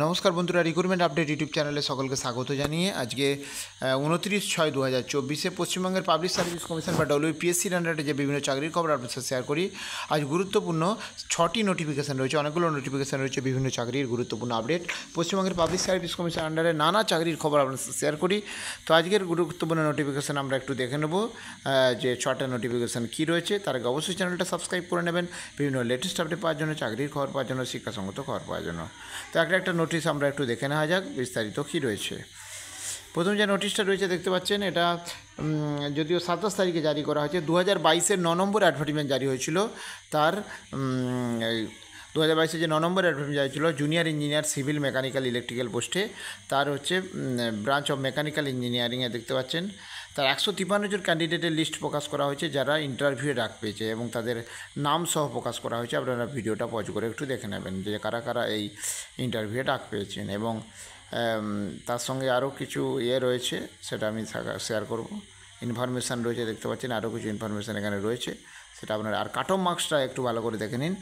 নমস্কার বন্ধুরা, recruitment update YouTube চ্যানেলে সকলকে স্বাগত জানিয়ে আজকে 29/6/2024 পশ্চিমবঙ্গের পাবলিক সার্ভিস কমিশন বা WPSCর আন্ডারে যে বিভিন্ন চাকরির খবর আপনার সাথে শেয়ার করি। আজ গুরুত্বপূর্ণ 6টি নোটিফিকেশান রয়েছে, অনেকগুলো নোটিফিকেশান রয়েছে, বিভিন্ন চাকরির গুরুত্বপূর্ণ আপডেট। পশ্চিমবঙ্গের পাবলিক সার্ভিস কমিশন আন্ডারে নানা চাকরির খবর আপনার সাথে শেয়ার করি। তো আজকের গুরুত্বপূর্ণ নোটিফিকেশান আমরা একটু দেখে নেব যে 6টা নোটিফিকেশান কী রয়েছে। তার আগে অবশ্যই চ্যানেলটা সাবস্ক্রাইব করে নেবেন বিভিন্ন লেটেস্ট আপডেট পাওয়ার জন্য, চাকরির খবর পাওয়ার জন্য, শিক্ষাসঙ্গত খবর পাওয়ার জন্য। তো একটা নোটিশ আমরা একটু দেখে নেওয়া যাক বিস্তারিত কী রয়েছে। প্রথম যে নোটিশটা রয়েছে দেখতে পাচ্ছেন, এটা যদিও 27 তারিখে জারি করা হয়েছে। 2022-এর 9 নম্বর অ্যাডভার্টাইজমেন্ট জারি হয়েছিল। তার 2022-এ যে 9 নম্বর অ্যাডভার্টাইজমেন্ট জারি ছিল junior engineer civil mechanical electrical পোস্টে, তার হচ্ছে ব্রাঞ্চ অফ মেকানিক্যাল ইঞ্জিনিয়ারিংয়ে দেখতে পাচ্ছেন। তার 153 জন ক্যান্ডিডেটের লিস্ট প্রকাশ করা হয়েছে যারা ইন্টারভিউ ডাক পেয়েছে এবং তাদের নাম সহ প্রকাশ করা হয়েছে। আপনারা ভিডিওটা পজ করে একটু দেখে নেবেন যে কারা কারা এই ইন্টারভিউ ডাক পেয়েছেন। এবং তার সঙ্গে আরও কিছু রয়েছে, সেটা আমি শেয়ার করব। ইনফরমেশান রয়েছে দেখতে পাচ্ছেন, আরও কিছু ইনফরমেশান এখানে রয়েছে, সেটা আপনারা আর কাট অফ মার্কসটা একটু ভালো করে দেখে নিন।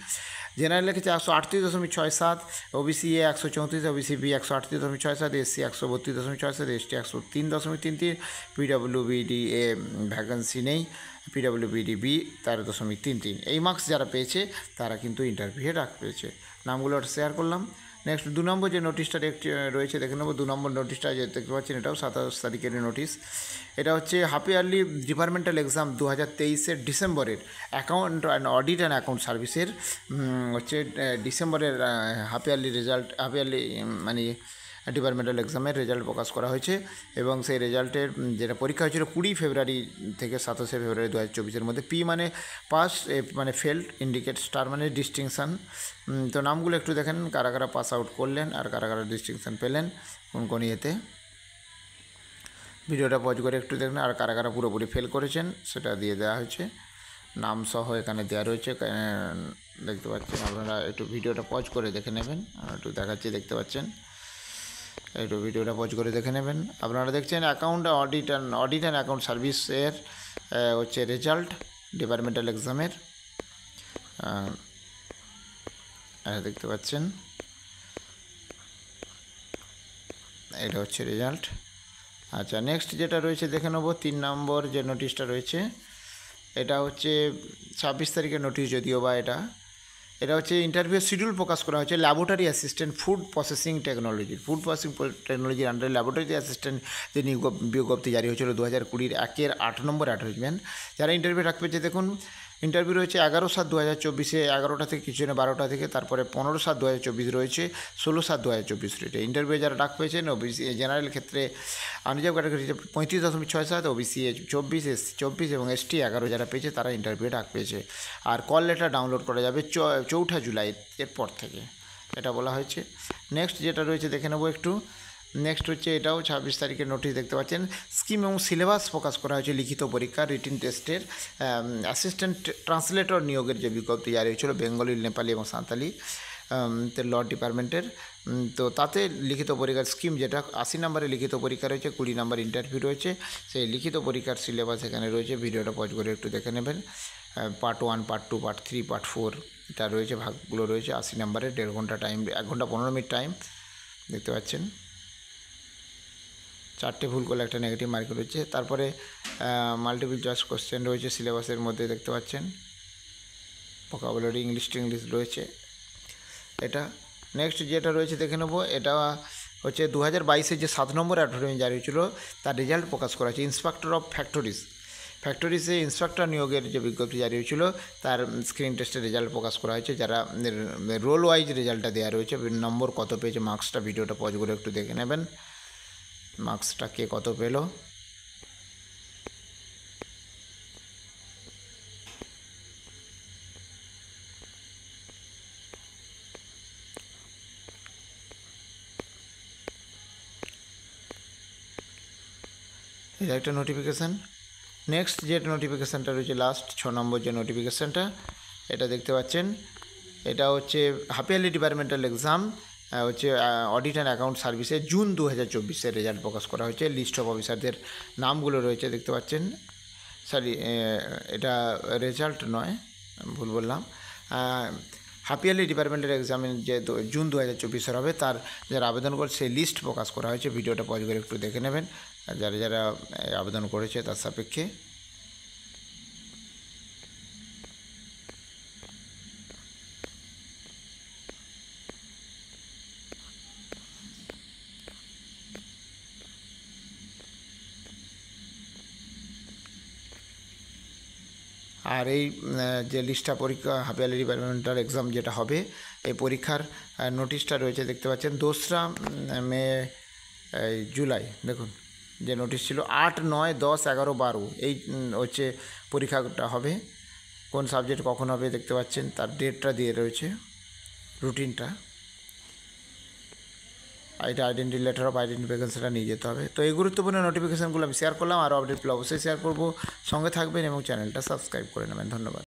জেনারেল লিখেছে 138.67, OBC A 134, OBC B 138.67, SC 132.67, ST 103.33, PWBD A vacancy নেই, পিডব্লিউবিডি বি 13.33। এই মার্কস যারা পেয়েছে তারা কিন্তু ইন্টারভিউ ডাক পেয়েছে। নামগুলো শেয়ার করলাম। নেক্সট 2 নম্বর যে নোটিশটা রয়েছে দেখে নেব। 2 নম্বর নোটিশটা যে দেখতে পাচ্ছেন এটাও 27 তারিখের নোটিশ। এটা হচ্ছে হাফ ইয়ারলি ডিপার্টমেন্টাল এক্সাম 2023-এর ডিসেম্বরের account and audit and account সার্ভিসের হচ্ছে ডিসেম্বরের half yearly result, half yearly মানে ডিপার্টমেন্টাল এক্সামের রেজাল্ট প্রকাশ করা হয়েছে। এবং সেই রেজাল্টের যেটা পরীক্ষা হয়েছিল 20 ফেব্রুয়ারি থেকে 27 ফেব্রুয়ারি 2024-এর মধ্যে। পি মানে পাস, মানে ফেল্ড, ইন্ডিকেট, স্টার মানে ডিস্টিংশান। তো নামগুলো একটু দেখেন, কারা কারা পাস আউট করলেন আর কারা কারা ডিস্টিংশান পেলেন কোন কোন ইয়েতে। ভিডিওটা পজ করে একটু দেখুন। আর কারা কারা পুরোপুরি ফেল করেছেন সেটা দিয়ে দেওয়া হয়েছে, নাম সহ এখানে দেওয়া রয়েছে, দেখতে পাচ্ছেন। আপনারা একটু ভিডিওটা পজ করে দেখে নেবেন, একটু দেখাচ্ছি, দেখতে পাচ্ছেন, একটু ভিডিওটা পজ করে দেখে নেবেন। আপনারা দেখছেন অ্যাকাউন্ট অডিট অ্যান্ড অ্যাকাউন্ট সার্ভিসের হচ্ছে রেজাল্ট ডিপার্টমেন্টাল এক্সামের, দেখতে পাচ্ছেন এটা হচ্ছে রেজাল্ট। আচ্ছা, নেক্সট যেটা রয়েছে দেখে নেব। 3 নম্বর যে নোটিশটা রয়েছে এটা হচ্ছে 26 তারিখের নোটিশ, যদিও বা এটা হচ্ছে ইন্টারভিউ শিডিউল প্রকাশ করা হয়েছে। ল্যাবরেটরি অ্যাসিস্ট্যান্ট ফুড প্রসেসিং টেকনোলজির আন্ডারে ল্যাবরেটরি অ্যাসিস্ট্যান্ট যে বিজ্ঞপ্তি জারি হয়েছিল 2020-এর 1-এর 8 নম্বর অ্যাডভার্টাইজমেন্ট। যারা ইন্টারভিউ ডাক পেয়েছে দেখুন, ইন্টারভিউ রয়েছে 11/7/2024-এ 11টা থেকে, কিছু 12টা থেকে, তারপরে 15/7/2024 রয়েছে, 16/7/2024 রয়েছে। ইন্টারভিউ যারা ডাক পেয়েছেন ওবিসি জেনারেল ক্ষেত্রে আনরিজার্ভ ক্যাটাগরিতে 35.67, ওবিসি 24, এসসি 24 এবং এসটি 11 যারা পেয়েছে তারা ইন্টারভিউ ডাক পেয়েছে। আর কল লেটার ডাউনলোড করা যাবে 4 জুলাই এরপর থেকে, এটা বলা হয়েছে। নেক্সট যেটা রয়েছে দেখে নেব একটু। নেক্সট হচ্ছে এটাও 26 তারিখের নোটিশ, দেখতে পাচ্ছেন। স্কিম এবং সিলেবাস প্রকাশ করা হয়েছে লিখিত পরীক্ষা রিটিন টেস্টের অ্যাসিস্ট্যান্ট ট্রান্সলেটর নিয়োগের যে বিজ্ঞপ্তি জারি হয়েছিল বেঙ্গলি, নেপালি এবং সাঁওতালি ল ডিপার্টমেন্টের। তো তাতে লিখিত পরীক্ষার স্কিম, যেটা 80 নম্বরে লিখিত পরীক্ষা রয়েছে, 20 নম্বর ইন্টারভিউ রয়েছে। সেই লিখিত পরীক্ষার সিলেবাস এখানে রয়েছে, ভিডিওটা পজ করে একটু দেখে নেবেন। পার্ট 1, পার্ট 2, পার্ট 3, পার্ট 4 এটা রয়েছে, ভাগগুলো রয়েছে। 80 নম্বরের 1.5 ঘন্টা টাইম, 1 ঘন্টা 15 মিনিট টাইম, দেখতে পাচ্ছেন। 4টে ভুল করলে একটা নেগেটিভ মার্ক রয়েছে। তারপরে মাল্টিপল চয়েস কোশ্চেন রয়েছে সিলেবাসের মধ্যে, দেখতে পাচ্ছেন। ভোকাবুলারি ইংলিশ রয়েছে এটা। নেক্সট যেটা রয়েছে দেখে নেব, এটা হচ্ছে 2022-এর যে 7 নম্বর অ্যাডভার্টাইজমেন্ট জারি হয়েছিল তার রেজাল্ট প্রকাশ করা হয়েছে। ইন্সপেক্টর অফ ফ্যাক্টরিজে ইন্সপেক্টর নিয়োগের যে বিজ্ঞপ্তি জারি হয়েছিল তার স্ক্রিন টেস্টের রেজাল্ট প্রকাশ করা হয়েছে। যারা রোল ওয়াইজ রেজাল্টটা দেওয়া রয়েছে, নম্বর কত পেয়েছে, মার্কসটা ভিডিওটা পজ করে একটু দেখে নেবেন, মার্কসটা কে কত পেল। এটা একটা নোটিফিকেশান। নেক্সট যে নোটিফিকেশানটা রয়েছে লাস্ট 6 নম্বর যে নোটিফিকেশানটা, এটা দেখতে পাচ্ছেন। এটা হচ্ছে হাফ ইয়ারলি ডিপার্টমেন্টাল এক্সাম হচ্ছে অডিট অ্যান্ড অ্যাকাউন্ট সার্ভিসে জুন 2024-এর রেজাল্ট প্রকাশ করা হয়েছে। লিস্ট অফ অফিসারদের নামগুলো রয়েছে, দেখতে পাচ্ছেন। এটা রেজাল্ট নয়, ভুল বললাম। হাফ ইয়ারলি ডিপার্টমেন্টের এক্সামিন যে জুন 2024 হবে তার যারা আবেদন করে সেই লিস্ট প্রকাশ করা হয়েছে। ভিডিওটা পজ করে একটু দেখে নেবেন যারা যারা আবেদন করেছে তার সাপেক্ষে। আর এই যে লিস্টটা পরীক্ষা হাফ ইয়ারলি ডিপার্টমেন্টাল এক্সাম যেটা হবে এই পরীক্ষার নোটিশটা রয়েছে দেখতে পাচ্ছেন 2রা মে জুলাই। দেখুন যে নোটিশ ছিল 8, 9, 10, 11, 12 এই হচ্ছে পরীক্ষাটা হবে। কোন সাবজেক্ট কখন হবে দেখতে পাচ্ছেন, তার ডেটটা দিয়ে রয়েছে, রুটিনটা। এটা আইডেন্টি লেটার অফ আইডেন্টিফিকেশনটা নিয়ে যেতে হবে। তো এই গুরুত্বপূর্ণ নোটিফিকেশানগুলো আমি শেয়ার করলাম, আর আপডেটগুলো অবশ্যই শেয়ার করব। সঙ্গে থাকবেন এবং চ্যানেলটা সাবস্ক্রাইব করে নেবেন। ধন্যবাদ।